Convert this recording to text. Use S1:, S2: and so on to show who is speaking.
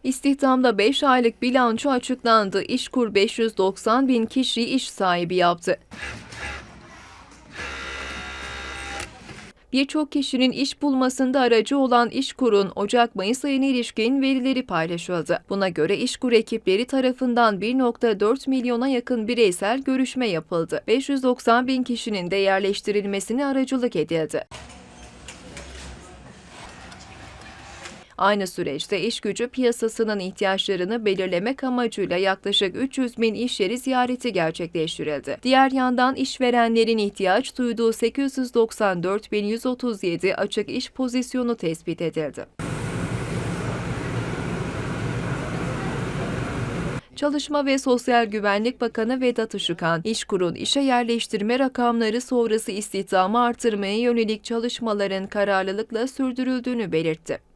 S1: İstihdamda 5 aylık bilanço açıklandı. İşkur 590 bin kişiyi iş sahibi yaptı. Birçok kişinin iş bulmasında aracı olan İşkur'un Ocak-Mayıs ayına ilişkin verileri paylaşıldı. Buna göre İşkur ekipleri tarafından 1,4 milyona yakın bireysel görüşme yapıldı. 590 bin kişinin de yerleştirilmesine aracılık edildi. Aynı süreçte iş gücü piyasasının ihtiyaçlarını belirlemek amacıyla yaklaşık 300 bin iş yeri ziyareti gerçekleştirildi. Diğer yandan işverenlerin ihtiyaç duyduğu 894.137 açık iş pozisyonu tespit edildi. Çalışma ve Sosyal Güvenlik Bakanı Vedat Işıkhan, İşkur'un işe yerleştirme rakamları sonrası istihdamı artırmaya yönelik çalışmaların kararlılıkla sürdürüldüğünü belirtti.